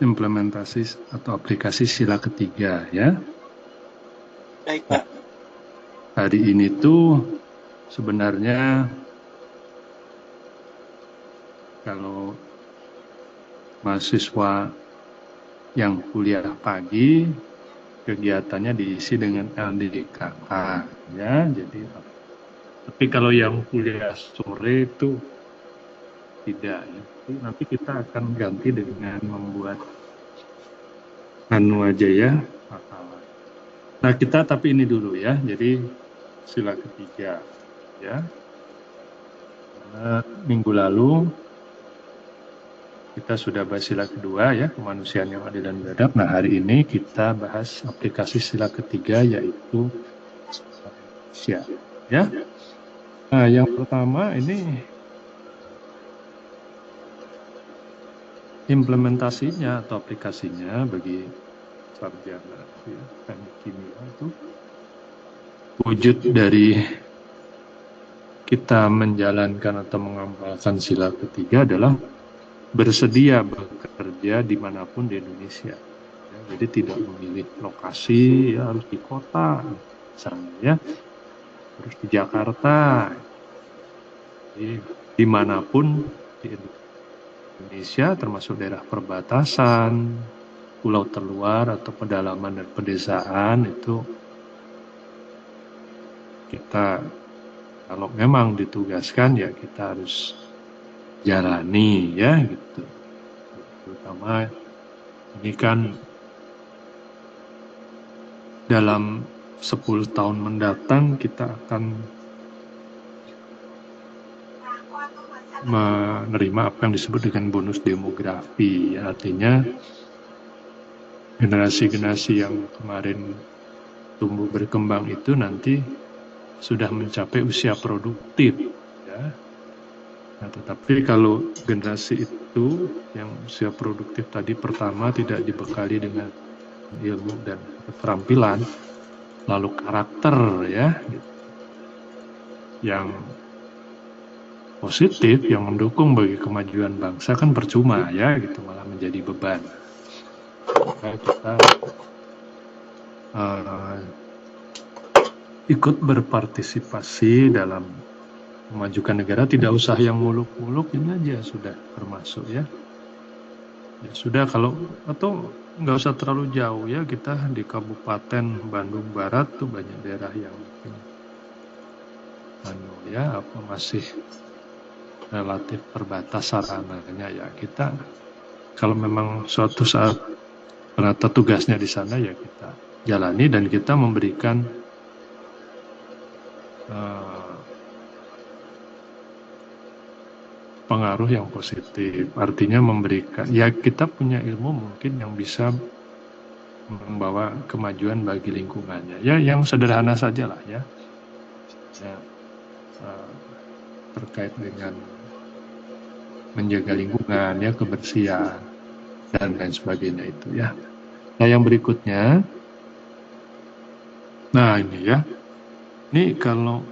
implementasi atau aplikasi sila ketiga ya. Baik, Pak. Hari ini tuh sebenarnya kalau mahasiswa yang kuliah pagi kegiatannya diisi dengan LDKK ya. Jadi tapi kalau yang kuliah sore itu tidak ya. Nanti kita akan ganti dengan membuat anu aja ya. Nah kita tapi ini dulu ya. Jadi sila ketiga ya. Karena minggu lalu kita sudah bahas sila kedua ya, kemanusiaan yang adil dan beradab. Nah hari ini kita bahas aplikasi sila ketiga yaitu manusia ya. Nah yang pertama ini implementasinya atau aplikasinya bagi sarjana ya, teknik kimia itu wujud dari kita menjalankan atau mengamalkan sila ketiga adalah bersedia bekerja dimanapun di Indonesia ya, jadi tidak memilih lokasi ya, harus di kota misalnya ya, harus di Jakarta, jadi dimanapun di Indonesia termasuk daerah perbatasan, pulau terluar atau pedalaman dan pedesaan itu kita kalau memang ditugaskan ya kita harus jalani ya gitu. Terutama ini kan dalam 10 tahun mendatang kita akan menerima apa yang disebut dengan bonus demografi ya, artinya generasi-generasi yang kemarin tumbuh berkembang itu nanti sudah mencapai usia produktif ya. Nah, tetapi kalau generasi itu yang usia produktif tadi pertama tidak dibekali dengan ilmu dan keterampilan, lalu karakter ya yang positif yang mendukung bagi kemajuan bangsa kan percuma ya gitu, malah menjadi beban. Maka kita ikut berpartisipasi dalam memajukan negara, tidak usah yang muluk-muluk, ini aja sudah termasuk ya. Ya sudah kalau atau nggak usah terlalu jauh ya, kita di Kabupaten Bandung Barat tuh banyak daerah yang ya apa masih relatif terbatas sarananya ya, kita kalau memang suatu saat ternyata tugasnya di sana ya kita jalani dan kita memberikan pengaruh yang positif, artinya memberikan ya kita punya ilmu mungkin yang bisa membawa kemajuan bagi lingkungannya ya, yang sederhana saja lah ya, terkait dengan menjaga lingkungan ya, kebersihan dan lain sebagainya itu ya. Nah yang berikutnya, nah ini ya, ini kalau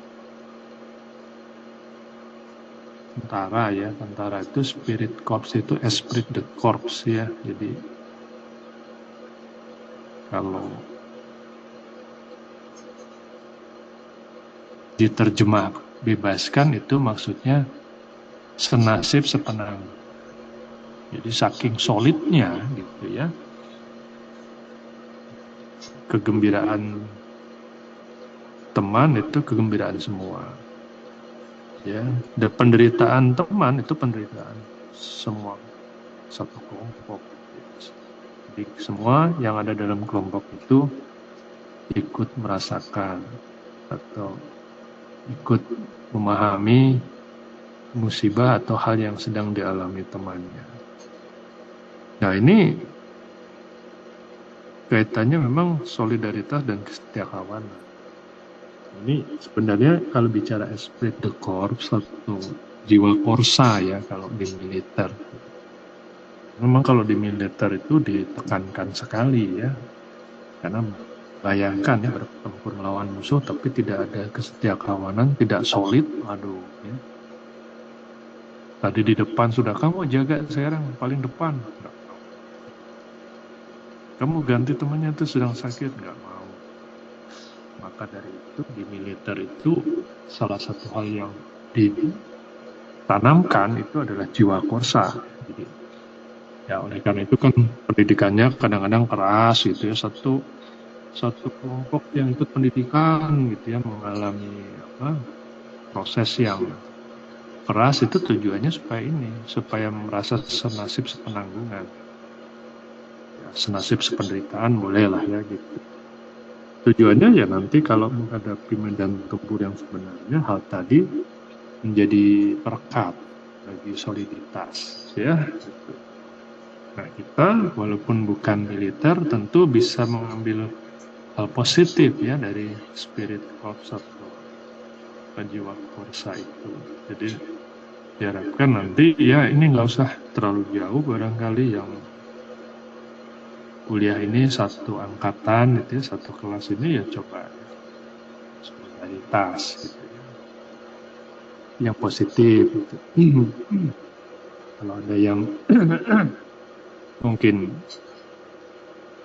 tentara ya, tentara itu spirit corps itu esprit de corps ya, jadi kalau diterjemah bebaskan itu maksudnya senasib sepenang. Jadi saking solidnya gitu ya, kegembiraan teman itu kegembiraan semua ya, dan penderitaan teman itu penderitaan semua satu kelompok. Jadi semua yang ada dalam kelompok itu ikut merasakan atau ikut memahami musibah atau hal yang sedang dialami temannya. Nah ini kaitannya memang solidaritas dan kesetiakawanan. Ini sebenarnya kalau bicara esprit de corps atau jiwa korsa ya kalau di militer. Memang kalau di militer itu ditekankan sekali ya, karena bayangkan ya bertempur melawan musuh tapi tidak ada kesetiakawanan, tidak solid, aduh ya. Tadi di depan sudah kamu jaga sekarang paling depan, Kamu ganti temannya itu sedang sakit, nggak mau. Maka dari itu di militer itu salah satu hal yang ditanamkan itu adalah jiwa korsa. Jadi ya oleh karena itu kan pendidikannya kadang-kadang keras gitu ya, satu kelompok yang ikut pendidikan gitu ya mengalami proses yang keras itu tujuannya supaya merasa senasib sepenanggungan ya, senasib sependeritaan bolehlah ya gitu. Tujuannya ya nanti kalau menghadapi medan tempur yang sebenarnya hal tadi menjadi perekat bagi soliditas ya gitu. Nah kita walaupun bukan militer tentu bisa mengambil hal positif ya dari spirit korps atau jiwa korsa itu. Jadi diharapkan nanti ya ini nggak usah terlalu jauh, barangkali yang kuliah ini satu angkatan gitu ya, satu kelas ini ya coba solidaritas gitu ya, yang positif gitu. Kalau ada yang mungkin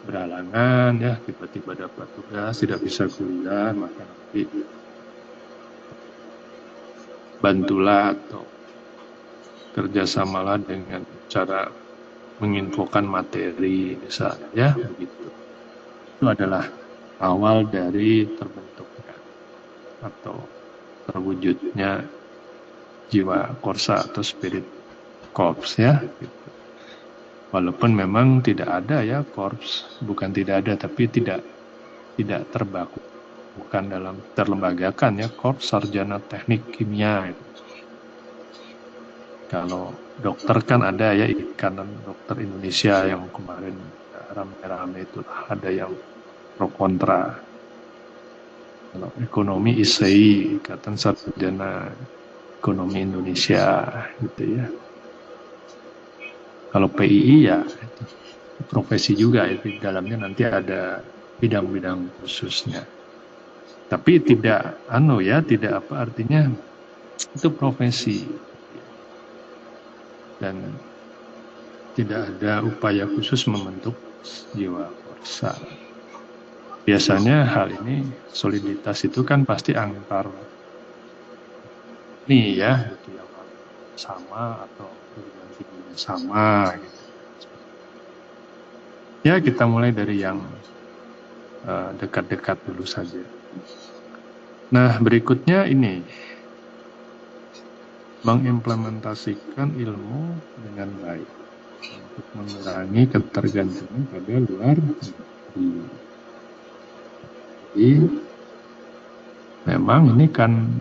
berhalangan ya tiba-tiba dapat tugas tidak bisa kuliah, maka nanti bantulah atau kerjasamalah dengan cara menginfokan materi misalnya ya begitu. Itu adalah awal dari terbentuknya atau terwujudnya jiwa korsa atau spirit korps ya gitu. Walaupun memang tidak ada ya korps, bukan tidak ada tapi tidak terbaku, bukan dalam terlembagakan ya korps sarjana teknik kimia itu. Kalau dokter kan ada ya ikatan dokter Indonesia yang kemarin rame-rame itu ada yang pro kontra. Kalau ekonomi ISEI, Ikatan Sarjana Ekonomi Indonesia gitu ya. Kalau PII ya itu profesi juga itu di dalamnya nanti ada bidang-bidang khususnya. Tapi tidak tidak apa artinya itu profesi. Dan tidak ada upaya khusus membentuk jiwa korsa. Biasanya hal ini soliditas itu kan pasti antar nih ya gitu yang sama atau tingginya sama gitu. Ya kita mulai dari yang dekat-dekat dulu saja. Nah berikutnya ini mengimplementasikan ilmu dengan baik untuk mengurangi ketergantungan pada luar negeri. Jadi memang ini kan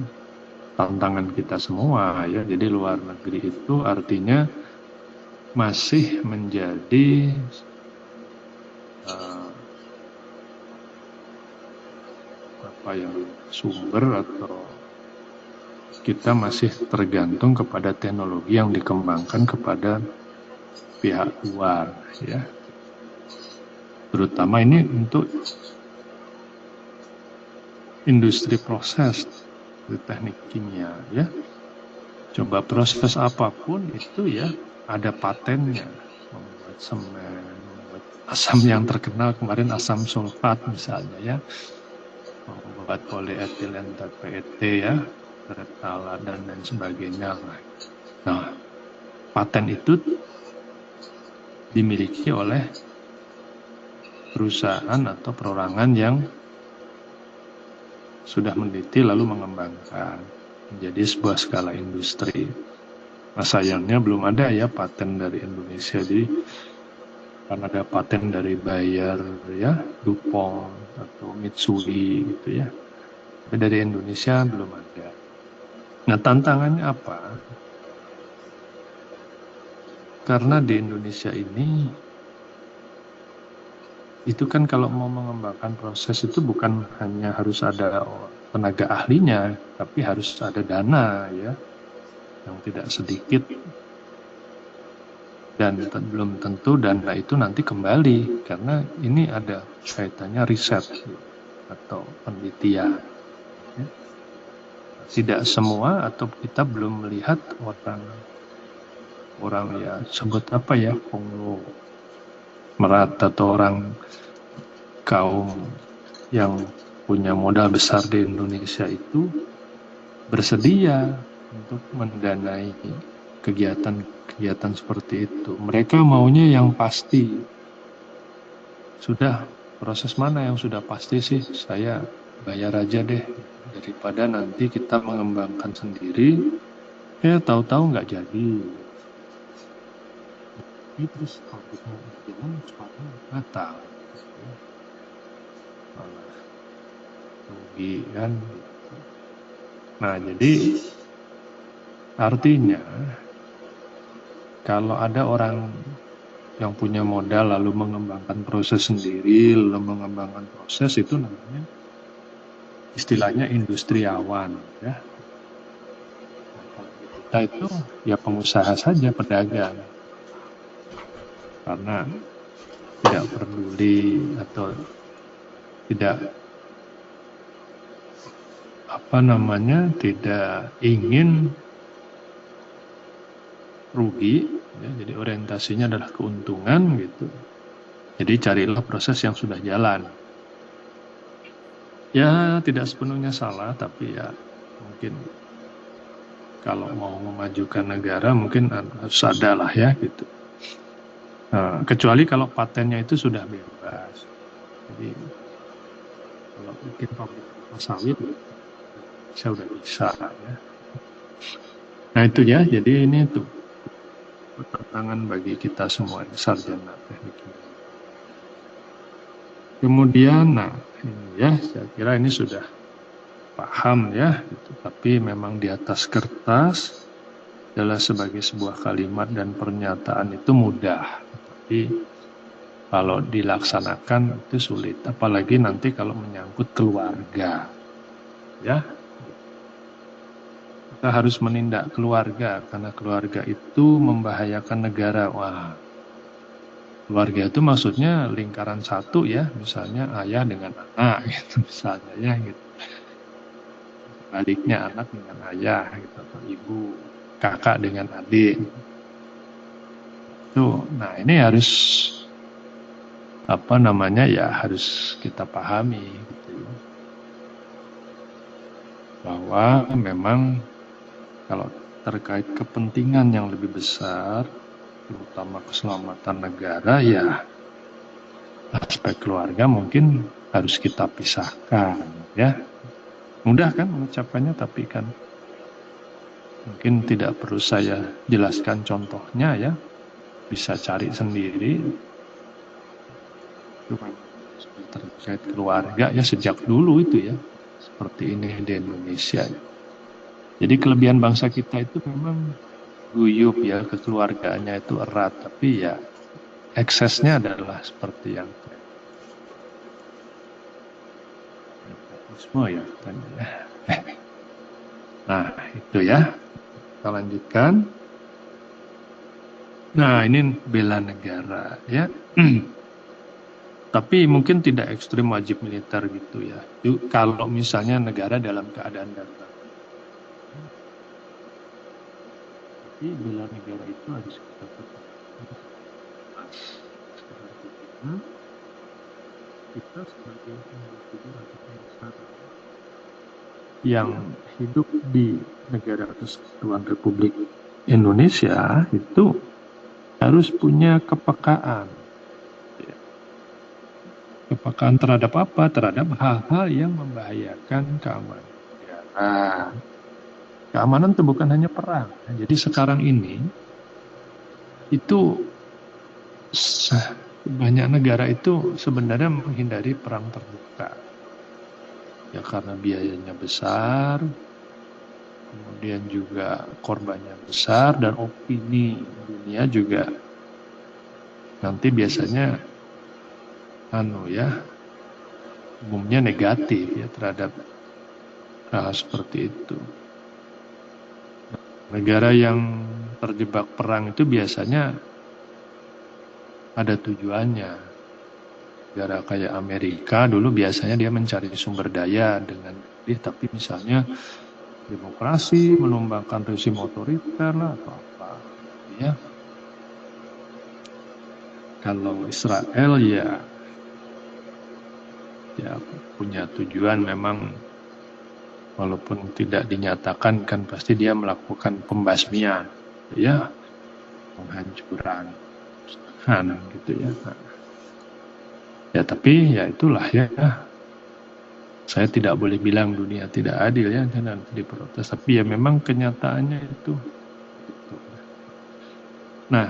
tantangan kita semua ya. Jadi luar negeri itu artinya masih menjadi sumber atau kita masih tergantung kepada teknologi yang dikembangkan kepada pihak luar ya. Terutama ini untuk industri proses teknik kimia ya. Coba proses apapun itu ya ada patennya. Membuat semen, membuat asam yang terkenal kemarin asam sulfat misalnya ya. Membuat polietilen PET ya, tertala dan lain sebagainya. Nah, paten itu dimiliki oleh perusahaan atau perorangan yang sudah meneliti lalu mengembangkan menjadi sebuah skala industri. Nah sayangnya belum ada ya paten dari Indonesia, jadi kan ada paten dari Bayer ya, DuPont atau Mitsui gitu ya. Tapi dari Indonesia belum ada. Nah tantangannya apa? Karena di Indonesia ini itu kan kalau mau mengembangkan proses itu bukan hanya harus ada tenaga ahlinya, tapi harus ada dana ya, yang tidak sedikit. Dan belum tentu dana itu nanti kembali, karena ini ada kaitannya riset atau penelitian. Tidak semua atau kita belum melihat orang ya sebut apa ya, Kongo merata atau orang kaum yang punya modal besar di Indonesia itu bersedia untuk mendanai kegiatan-kegiatan seperti itu. Mereka maunya yang pasti. Sudah, proses mana yang sudah pasti sih? Saya bayar aja deh, daripada nanti kita mengembangkan sendiri, tahu-tahu nggak jadi. Terus kalau kita jalan sepatu batal, malah rugi kan. Nah, jadi artinya kalau ada orang yang punya modal lalu mengembangkan proses sendiri, lalu mengembangkan proses, itu namanya istilahnya industriawan, ya. Kita itu ya pengusaha saja, pedagang, karena tidak peduli atau tidak tidak ingin rugi, ya, jadi orientasinya adalah keuntungan gitu. Jadi carilah proses yang sudah jalan. Ya tidak sepenuhnya salah, tapi ya mungkin kalau mau memajukan negara mungkin harus ada lah ya gitu. Kecuali kalau patennya itu sudah bebas. Jadi kalau bikin pabrik sawit saya udah bisa ya. Nah itu ya, jadi ini tuh tantangan bagi kita semua sarjana teknik. Kemudian, nah ini ya, saya kira ini sudah paham ya, gitu. Tapi memang di atas kertas adalah sebagai sebuah kalimat dan pernyataan itu mudah, tapi kalau dilaksanakan itu sulit, apalagi nanti kalau menyangkut keluarga, ya. Kita harus menindak keluarga, karena keluarga itu membahayakan negara. Wah, keluarga itu maksudnya lingkaran satu ya, misalnya ayah dengan anak, gitu misalnya ya, gitu. Baliknya anak dengan ayah, gitu, atau ibu, kakak dengan adik. Tuh, nah ini harus harus kita pahami, gitu, bahwa memang kalau terkait kepentingan yang lebih besar, terutama keselamatan negara, ya aspek keluarga mungkin harus kita pisahkan, ya. Mudah kan mengucapkannya, tapi kan mungkin tidak perlu saya jelaskan contohnya ya, bisa cari sendiri. Itu kan terkait keluarga ya sejak dulu itu ya, seperti ini di Indonesia. Jadi kelebihan bangsa kita itu memang guyup ya, kekeluargaannya itu erat, tapi ya eksesnya adalah seperti yang semua ya. Nah itu ya, kita lanjutkan. Nah ini bela negara ya. Tapi mungkin tidak ekstrim wajib militer gitu ya. Kalau misalnya negara dalam keadaan darurat. Tapi bela negara itu harus kita tetap. Kita sebagai individu atau masyarakat yang hidup di negara Kesatuan Republik Indonesia itu harus punya kepekaan. Kepekaan terhadap apa? Terhadap hal-hal yang membahayakan keamanan negara. Keamanan itu bukan hanya perang. Jadi sekarang ini itu banyak negara itu sebenarnya menghindari perang terbuka. Ya karena biayanya besar, kemudian juga korbannya besar, dan opini dunia juga nanti biasanya umumnya negatif ya terhadap hal seperti itu. Negara yang terjebak perang itu biasanya ada tujuannya. Negara kayak Amerika dulu biasanya dia mencari sumber daya dengan tapi misalnya demokrasi, menumbangkan rezim otoriter lah atau apa, ya. Kalau Israel ya punya tujuan memang, walaupun tidak dinyatakan kan pasti dia melakukan pembasmian, ya, penghancuran, gitu ya. Ya tapi ya itulah ya. Saya tidak boleh bilang dunia tidak adil ya, dan diprotes. Tapi ya memang kenyataannya itu. Nah,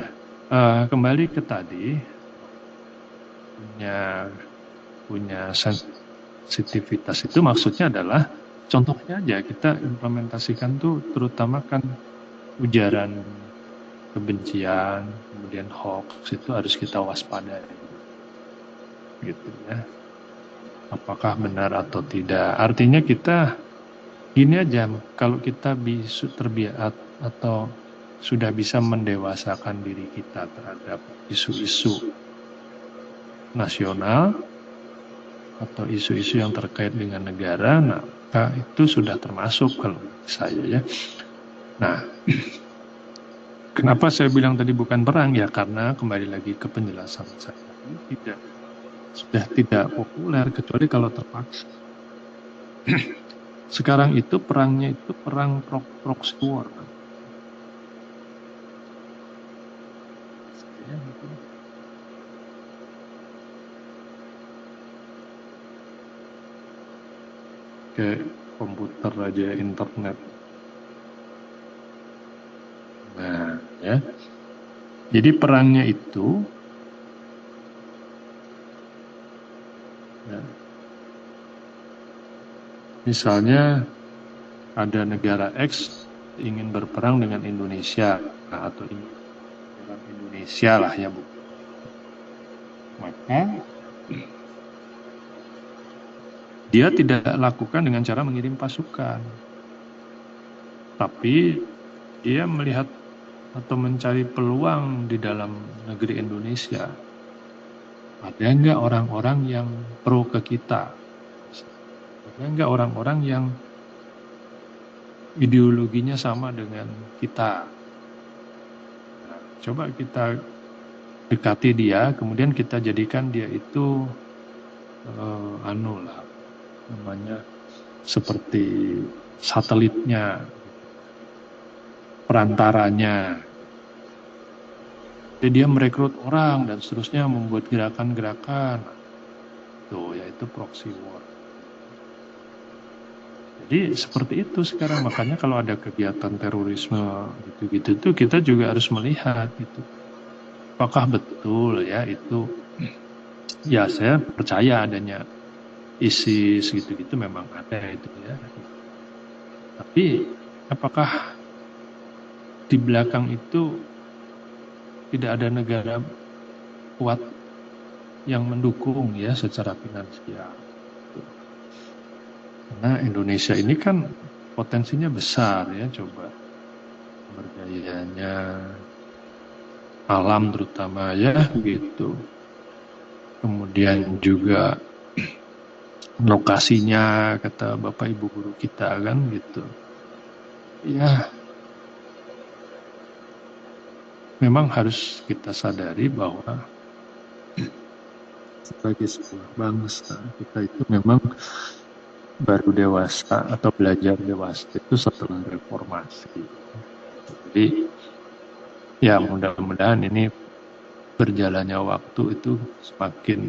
kembali ke tadi, punya sensitivitas itu maksudnya adalah, contohnya aja kita implementasikan tuh terutama kan ujaran kebencian, kemudian hoax itu harus kita waspadai, gitu ya. Apakah benar atau tidak? Artinya kita gini aja, kalau kita bisa terbiak atau sudah bisa mendewasakan diri kita terhadap isu-isu nasional atau isu-isu yang terkait dengan negara, nah itu sudah termasuk kalau saya ya. Nah, kenapa saya bilang tadi bukan perang ya, karena kembali lagi ke penjelasan saya, sudah tidak populer kecuali kalau terpaksa. Sekarang itu perangnya itu perang proxy war. Kayak komputer aja, internet. Nah, ya. Jadi perangnya itu ya, misalnya ada negara X ingin berperang dengan Indonesia, atau ingin dengan Indonesia lah ya, Bu. Maka dia tidak lakukan dengan cara mengirim pasukan, tapi dia melihat atau mencari peluang di dalam negeri Indonesia. Ada nggak orang-orang yang pro ke kita? Ada nggak orang-orang yang ideologinya sama dengan kita? Nah, coba kita dekati dia, kemudian kita jadikan dia itu namanya seperti satelitnya, perantaranya. Jadi dia merekrut orang dan seterusnya, membuat gerakan-gerakan. Tuh, yaitu proxy war. Jadi seperti itu sekarang, makanya kalau ada kegiatan terorisme gitu-gitu tuh kita juga harus melihat itu. Apakah betul ya itu, ya saya percaya adanya ISIS gitu-gitu memang ada itu ya. Tapi apakah di belakang itu tidak ada negara kuat yang mendukung ya secara finansial? Karena Indonesia ini kan potensinya besar ya, coba sumber dayanya, alam terutama ya gitu. Kemudian juga lokasinya, kata Bapak Ibu guru kita kan gitu. Ya, memang harus kita sadari bahwa sebagai sebuah bangsa kita itu memang baru dewasa atau belajar dewasa itu setelah reformasi. Jadi ya mudah-mudahan ini berjalannya waktu itu semakin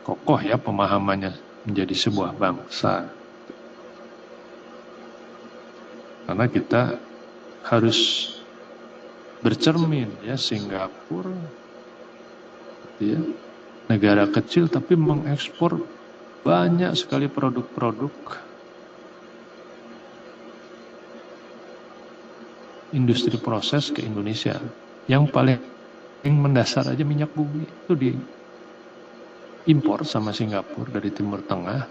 kokoh ya pemahamannya menjadi sebuah bangsa. Karena kita harus bercermin ya, Singapura gitu ya, negara kecil tapi mengekspor banyak sekali produk-produk industri proses ke Indonesia. Yang paling mendasar aja minyak bumi itu diimpor sama Singapura dari Timur Tengah,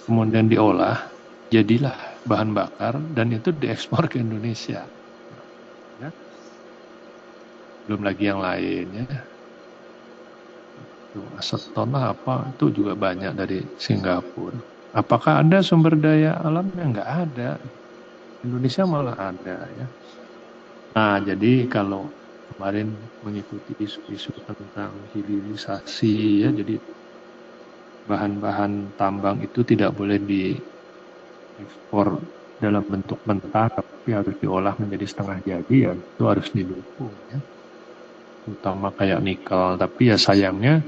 kemudian diolah, jadilah bahan bakar dan itu diekspor ke Indonesia. Ya. Belum lagi yang lainnya. Aseton apa itu juga banyak dari Singapura. Apakah ada sumber daya alamnya? Nggak ada. Indonesia malah ada ya. Nah, jadi kalau kemarin mengikuti isu-isu tentang hilirisasi ya, jadi bahan-bahan tambang itu tidak boleh diekspor dalam bentuk mentah, tapi harus diolah menjadi setengah jadi, ya itu harus didukung ya, terutama kayak nikel. Tapi ya sayangnya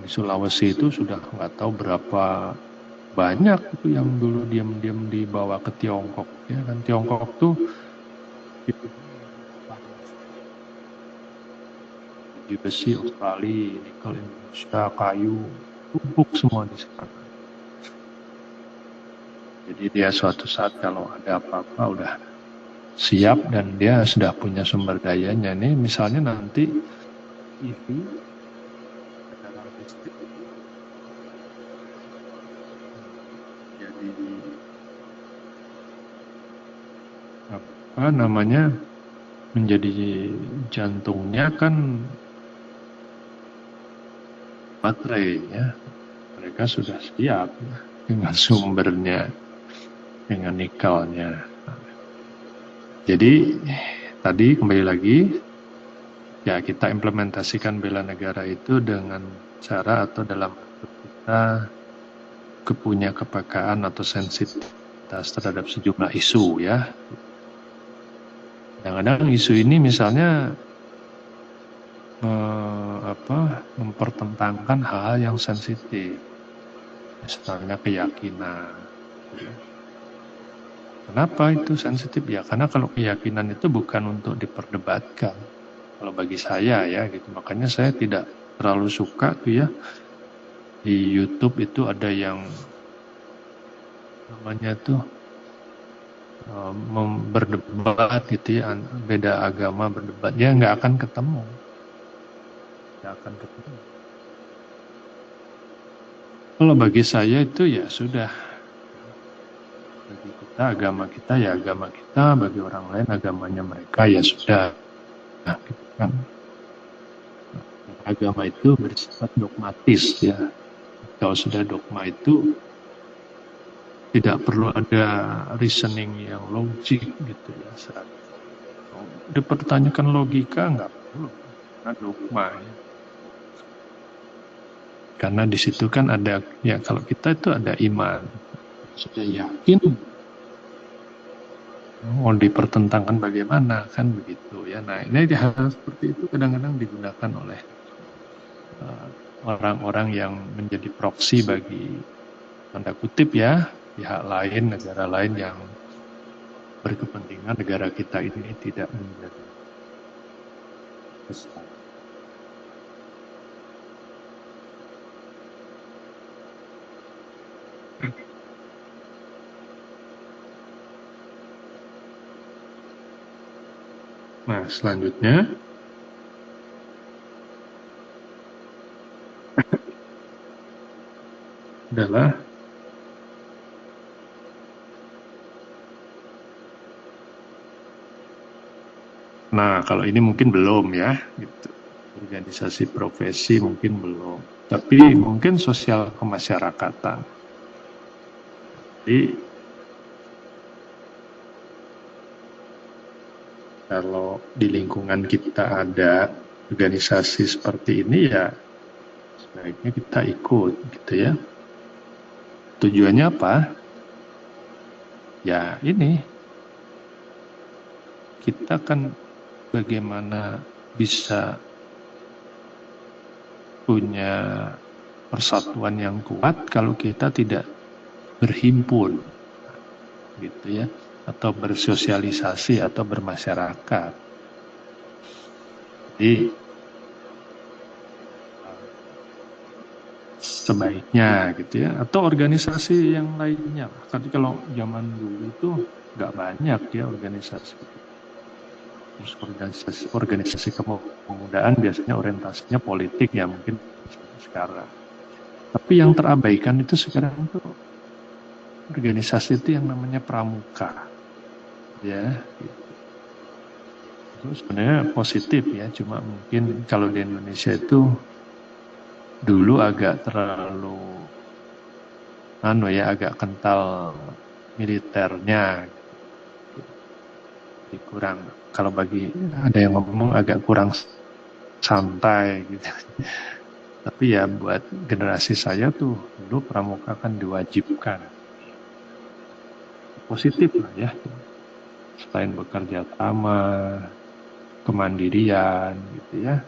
di Sulawesi itu sudah nggak tahu berapa banyak itu yang dulu diam-diam dibawa ke Tiongkok ya kan. Tiongkok tuh di besi Australia, nikel Indonesia, kayu tumpuk semua di sana. Jadi dia suatu saat kalau ada apa-apa udah siap dan dia sudah punya sumber dayanya. Nih misalnya nanti EV, kendaraan listrik, jadi apa namanya, menjadi jantungnya kan baterai ya. Mereka sudah siap dengan sumbernya, dengan nikelnya. Jadi tadi kembali lagi, ya kita implementasikan bela negara itu dengan cara atau dalam kita punya kepekaan atau sensitivitas terhadap sejumlah isu ya. Kadang-kadang isu ini misalnya mempertentangkan hal yang sensitif, misalnya keyakinan. Kenapa itu sensitif? Ya karena kalau keyakinan itu bukan untuk diperdebatkan. Kalau bagi saya ya gitu, makanya saya tidak terlalu suka tuh ya di YouTube itu ada yang namanya tuh berdebat gitu ya, beda agama berdebat, ya nggak akan ketemu. Kalau bagi saya itu ya sudah, bagi kita agama kita ya agama kita, bagi orang lain agamanya mereka ya sudah. Nah, gitu kan. Agama itu bersifat dogmatis ya. Kalau sudah dogma itu tidak perlu ada reasoning yang logik gitu ya. Saat dipertanyakan logika nggak perlu, karena dogma ya. Karena di situ kan ada, ya kalau kita itu ada iman, sudah yakin, mau dipertentangkan bagaimana kan begitu ya. Nah ini hal seperti itu kadang-kadang digunakan oleh orang-orang yang menjadi proksi bagi tanda kutip ya pihak lain, negara lain yang berkepentingan negara kita ini tidak menjadi besar. Nah, selanjutnya adalah kalau ini mungkin belum ya, gitu. Organisasi profesi mungkin belum, tapi mungkin sosial kemasyarakatan. Jadi kalau di lingkungan kita ada organisasi seperti ini ya sebaiknya kita ikut gitu ya. Tujuannya apa? Ya ini, kita kan bagaimana bisa punya persatuan yang kuat kalau kita tidak berhimpun gitu ya, atau bersosialisasi atau bermasyarakat. Jadi sebaiknya gitu ya, atau organisasi yang lainnya. Tapi kalau zaman dulu itu nggak banyak ya organisasi. Terus organisasi kepemudaan biasanya orientasinya politik ya mungkin sekarang. Tapi yang terabaikan itu sekarang itu organisasi itu yang namanya pramuka, ya. Itu sebenarnya positif ya, cuma mungkin kalau di Indonesia itu dulu agak terlalu agak kental militernya. kurang, kalau bagi ada yang ngomong agak kurang santai gitu. Tapi ya buat generasi saya tuh dulu pramuka kan diwajibkan, positif lah ya, selain bekerja sama, kemandirian gitu ya,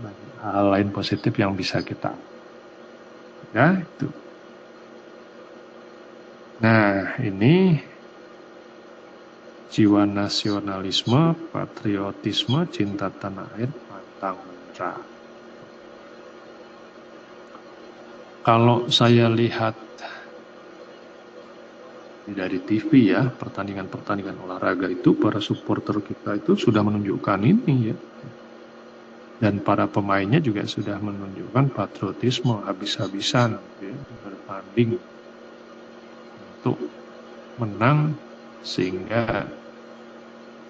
banyak hal lain positif yang bisa kita ya itu. Nah ini jiwa nasionalisme, patriotisme, cinta tanah air, pantang menyerah. Kalau saya lihat dari TV ya, pertandingan-pertandingan olahraga itu, para supporter kita itu sudah menunjukkan ini ya. Dan para pemainnya juga sudah menunjukkan patriotisme habis-habisan ya, bertanding untuk menang sehingga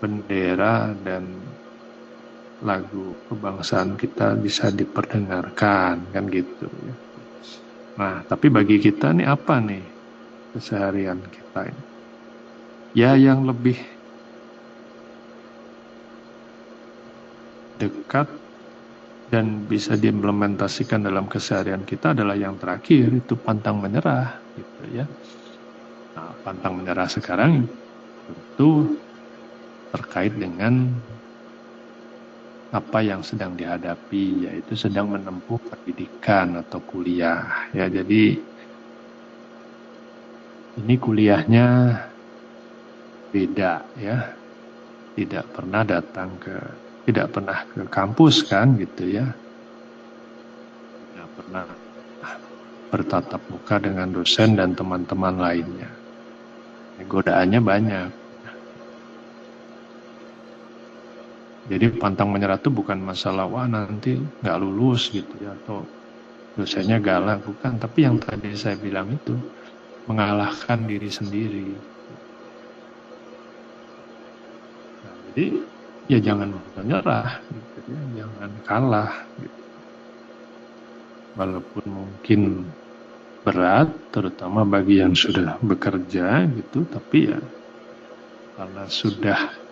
bendera dan lagu kebangsaan kita bisa diperdengarkan kan gitu ya. Nah, tapi bagi kita nih apa nih keseharian kita ini? Ya yang lebih dekat dan bisa diimplementasikan dalam keseharian kita adalah yang terakhir, itu pantang menyerah gitu ya. Nah, pantang menyerah sekarang tentu terkait dengan apa yang sedang dihadapi, yaitu sedang menempuh pendidikan atau kuliah ya. Jadi ini kuliahnya beda ya, tidak pernah ke kampus kan gitu ya, tidak pernah bertatap muka dengan dosen dan teman-teman lainnya. Godaannya banyak. Jadi pantang menyerah itu bukan masalah wah nanti nggak lulus gitu ya, atau dosennya galak, bukan. Tapi yang tadi saya bilang itu mengalahkan diri sendiri. Nah, jadi ya jangan menyerah, gitu ya, jangan kalah. Gitu. Walaupun mungkin berat, terutama bagi yang sudah bekerja gitu, tapi ya karena sudah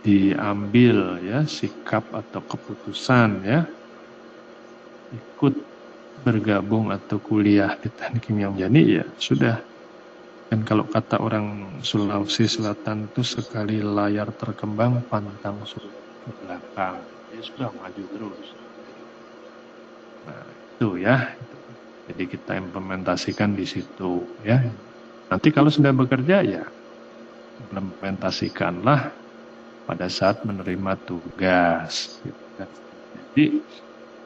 diambil ya sikap atau keputusan ya ikut bergabung atau kuliah di Teknik Kimia Unjani ya sudah. Dan kalau kata orang Sulawesi Selatan itu sekali layar terkembang pantang surut ke belakang, ya sudah maju terus. Nah itu ya, jadi kita implementasikan di situ ya. Nanti kalau sudah bekerja ya implementasikanlah pada saat menerima tugas. Jadi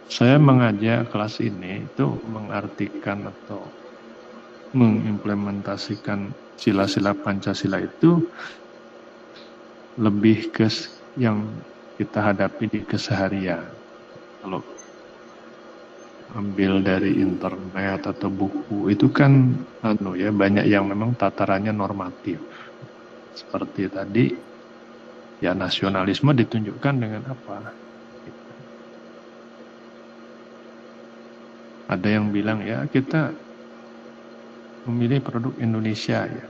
saya mengajak kelas ini itu mengartikan atau mengimplementasikan sila-sila Pancasila itu lebih ke yang kita hadapi di keseharian. Kalau ambil dari internet atau buku itu kan banyak yang memang tatarannya normatif. Seperti tadi ya nasionalisme ditunjukkan dengan apa? Ada yang bilang ya kita memilih produk Indonesia ya.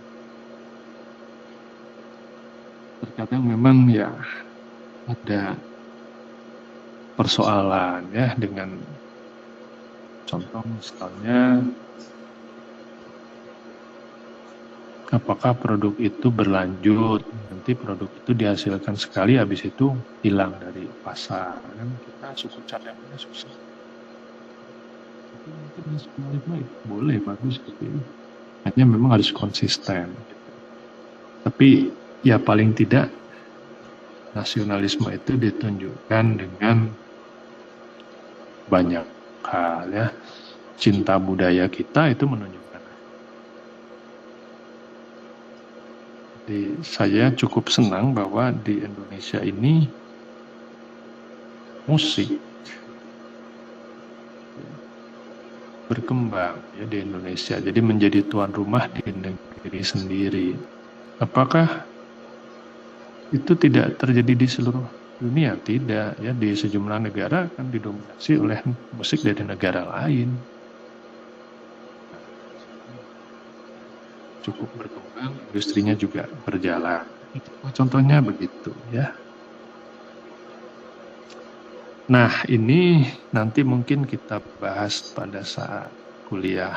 Terkadang memang ya ada persoalan ya dengan contoh misalnya apakah produk itu berlanjut, nanti produk itu dihasilkan sekali habis itu hilang dari pasar kan kita suku cadangnya susah. Tapi mungkin nasionalisme boleh bagus gitu. Hanya memang harus konsisten. Tapi ya paling tidak nasionalisme itu ditunjukkan dengan banyak hal ya. Cinta budaya kita itu menunjukkan. Jadi saya cukup senang bahwa di Indonesia ini musik berkembang ya di Indonesia, jadi menjadi tuan rumah di negeri sendiri. Apakah itu tidak terjadi di seluruh dunia? Tidak ya, di sejumlah negara kan didominasi oleh musik dari negara lain. cukup berkembang, industrinya juga berjalan. Contohnya begitu ya. Nah, ini nanti mungkin kita bahas pada saat kuliah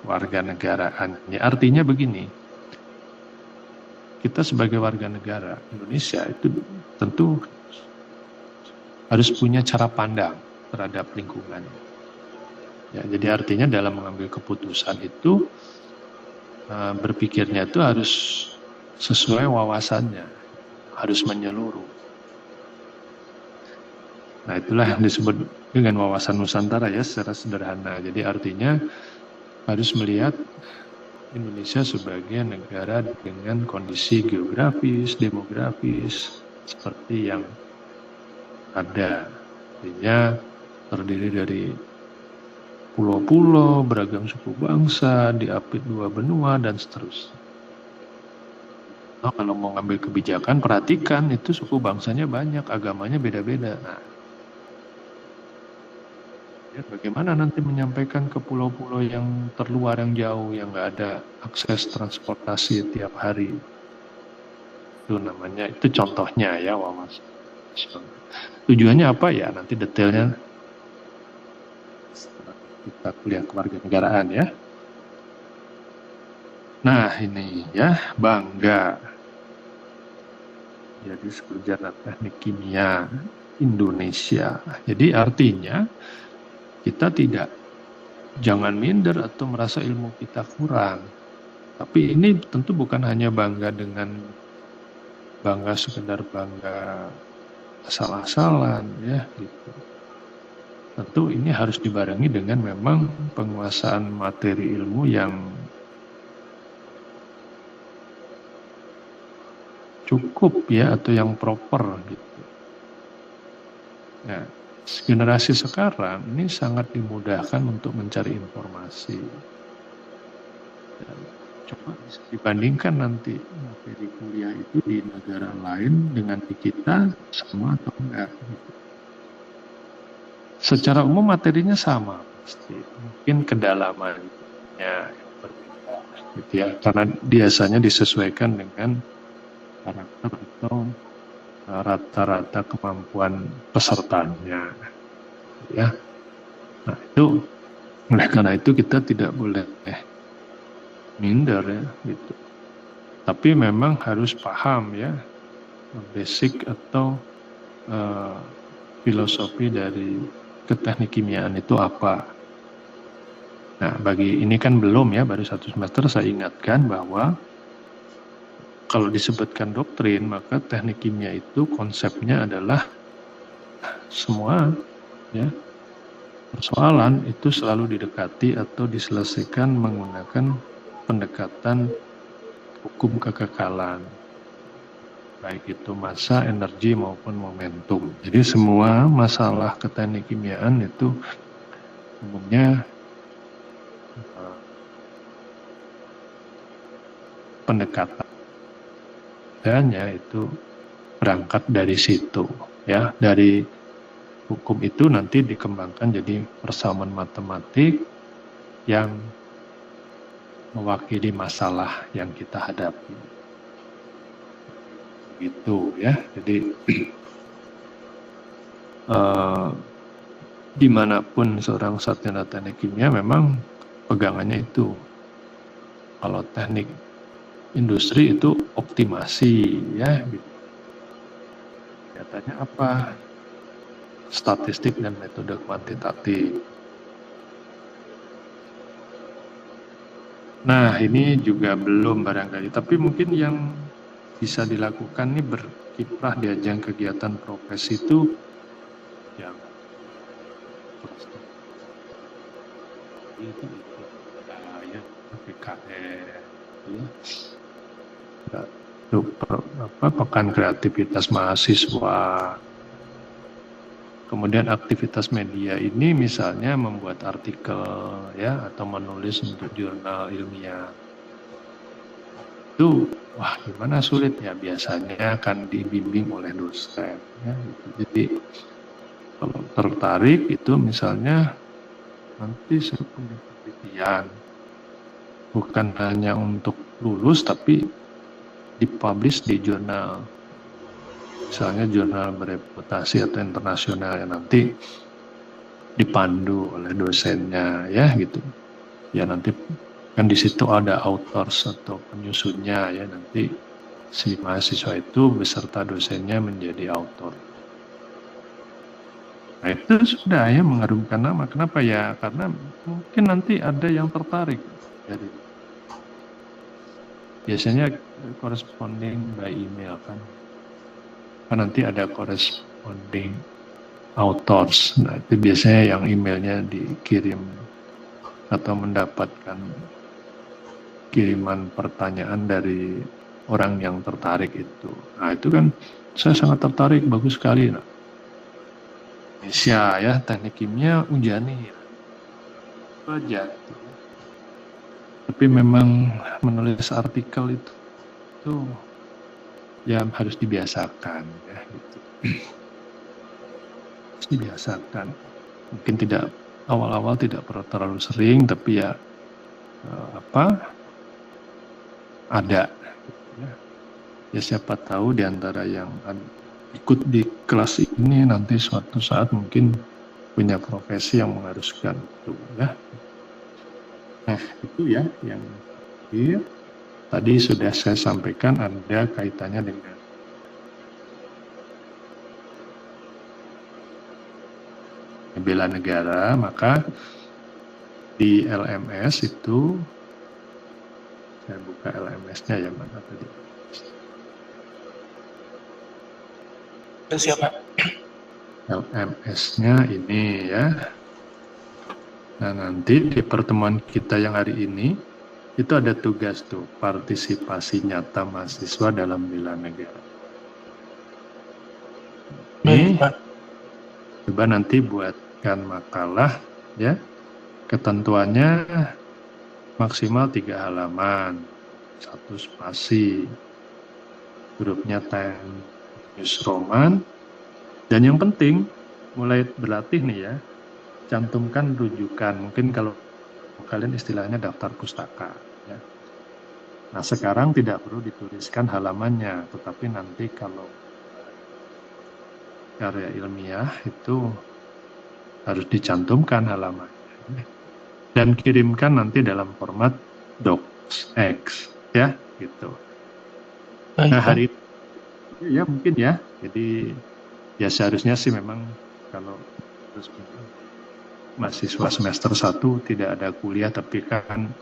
warga negaraan. Ya, artinya begini, kita sebagai warga negara Indonesia itu tentu harus punya cara pandang terhadap lingkungan. Ya, jadi artinya dalam mengambil keputusan itu berpikirnya itu harus sesuai wawasannya, harus menyeluruh. Nah, itulah yang disebut dengan wawasan Nusantara ya secara sederhana. Jadi artinya harus melihat Indonesia sebagai negara dengan kondisi geografis, demografis seperti yang ada. Artinya terdiri dari pulau-pulau, beragam suku bangsa, diapit 2 benua dan seterusnya. Nah, kalau mau ngambil kebijakan, perhatikan itu suku bangsanya banyak, agamanya beda-beda. Nah, ya, bagaimana nanti menyampaikan ke pulau-pulau yang terluar, yang jauh, yang nggak ada akses transportasi tiap hari. Itu namanya, itu contohnya ya wawasan. Tujuannya apa ya? Nanti detailnya setelah kita kuliah kewarganegaraan ya. Nah ini ya, bangga jadi sarjana teknik kimia Indonesia. Jadi artinya kita jangan minder atau merasa ilmu kita kurang. Tapi ini tentu bukan hanya bangga sekedar bangga asal-asalan ya gitu. Tentu ini harus dibarengi dengan memang penguasaan materi ilmu yang cukup ya atau yang proper gitu. Nah, generasi sekarang ini sangat dimudahkan untuk mencari informasi. Dan coba bisa dibandingkan nanti materi kuliah itu di negara lain dengan di kita sama atau enggak. Gitu. Secara umum materinya sama pasti, mungkin kedalamannya berbeda, gitu ya, karena biasanya disesuaikan dengan karakter atau rata-rata kemampuan pesertanya ya. Nah itu, oleh karena itu kita tidak boleh minder ya gitu, tapi memang harus paham ya basic atau filosofi dari keteknik kimiaan itu apa. Nah bagi ini kan belum ya, baru 1 semester, saya ingatkan bahwa kalau disebutkan doktrin, maka teknik kimia itu konsepnya adalah semua ya persoalan itu selalu didekati atau diselesaikan menggunakan pendekatan hukum kekekalan, baik itu massa, energi maupun momentum. Jadi semua masalah keteknik kimiaan itu umumnya pendekatan itu berangkat dari situ ya, dari hukum itu nanti dikembangkan jadi persamaan matematik yang mewakili masalah yang kita hadapi gitu ya. Jadi dimanapun seorang sarjana teknik kimia memang pegangannya itu. Kalau teknik industri itu optimasi ya gitu. Katanya apa? Statistik dan metode kuantitatif. Nah ini juga belum barangkali, tapi mungkin yang bisa dilakukan nih berkiprah di ajang kegiatan profesi itu yang itu ya PKN ya. Pekan kreativitas mahasiswa. Kemudian aktivitas media ini misalnya membuat artikel ya atau menulis untuk jurnal ilmiah. Itu wah gimana sulit ya, biasanya akan dibimbing oleh dosen ya. Jadi kalau tertarik itu misalnya nanti saya punya penelitian bukan hanya untuk lulus tapi dipublish di jurnal, misalnya jurnal bereputasi atau internasional yang nanti dipandu oleh dosennya ya gitu. Ya nanti kan di situ ada authors atau penyusunnya ya, nanti si mahasiswa itu beserta dosennya menjadi author. Nah itu sudah ya mengharumkan nama. Kenapa ya? Karena mungkin nanti ada yang tertarik dari, biasanya corresponding by email kan nanti ada corresponding authors. Nah itu biasanya yang emailnya dikirim atau mendapatkan kiriman pertanyaan dari orang yang tertarik itu. Nah itu kan saya sangat tertarik, bagus sekali. Nah, Indonesia ya, teknik kimia Unjani itu aja. Tapi memang menulis artikel itu ya harus dibiasakan ya gitu. Harus dibiasakan. Mungkin tidak awal-awal tidak terlalu sering, tapi ya ada ya siapa tahu di antara yang ikut di kelas ini nanti suatu saat mungkin punya profesi yang mengharuskan itu ya. Nah itu ya yang tadi sudah saya sampaikan, ada kaitannya dengan bela negara. Maka di LMS itu, saya buka LMS-nya ya, mana tadi? Siapa? LMS-nya ini ya. Nah nanti di pertemuan kita yang hari ini itu ada tugas tuh, partisipasi nyata mahasiswa dalam bela negara. Ini coba nanti buatkan makalah ya. Ketentuannya maksimal 3 halaman, 1 spasi, grupnya 10 news roman, dan yang penting mulai berlatih nih ya, cantumkan rujukan. Mungkin kalau kalian istilahnya daftar pustaka ya. Nah sekarang tidak perlu dituliskan halamannya, tetapi nanti kalau karya ilmiah itu harus dicantumkan halamannya dan kirimkan nanti dalam format docx ya gitu. Nah hari ini ya mungkin ya, jadi ya seharusnya sih memang kalau terus mahasiswa semester 1 tidak ada kuliah, tapi kan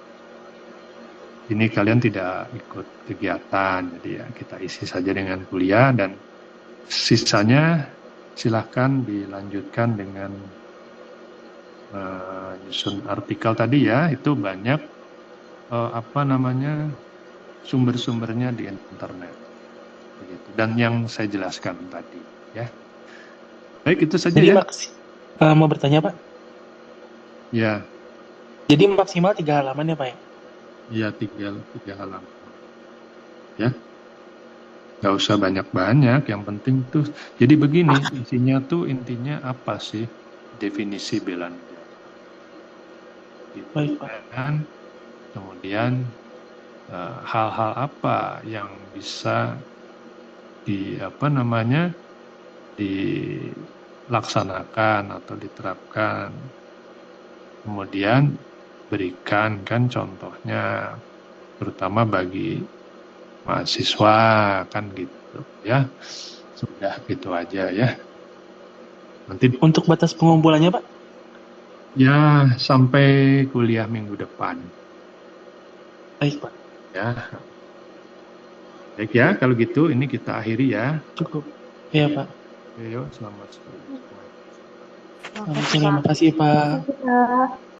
ini kalian tidak ikut kegiatan, jadi ya kita isi saja dengan kuliah, dan sisanya silahkan dilanjutkan dengan nyusun artikel tadi ya. Itu banyak sumber-sumbernya di internet begitu. Dan yang saya jelaskan tadi ya. Baik, itu saja. Jadi, ya. Mau bertanya Pak? Ya. Jadi maksimal 3 halaman ya Pak ya? Iya, 3 halaman. Ya. Gak usah banyak-banyak, yang penting tuh. Jadi begini, intinya apa sih definisi bela negara? Gitu. Dan kemudian hal-hal apa yang bisa dilaksanakan atau diterapkan. Kemudian berikan kan contohnya, terutama bagi mahasiswa kan gitu ya. Sudah gitu aja ya. Nanti untuk batas pengumpulannya Pak? Ya sampai kuliah minggu depan. Baik Pak. Ya. Baik ya, kalau gitu ini kita akhiri ya. Cukup. Iya Pak. Yuk, selamat sore. Terima kasih Pak.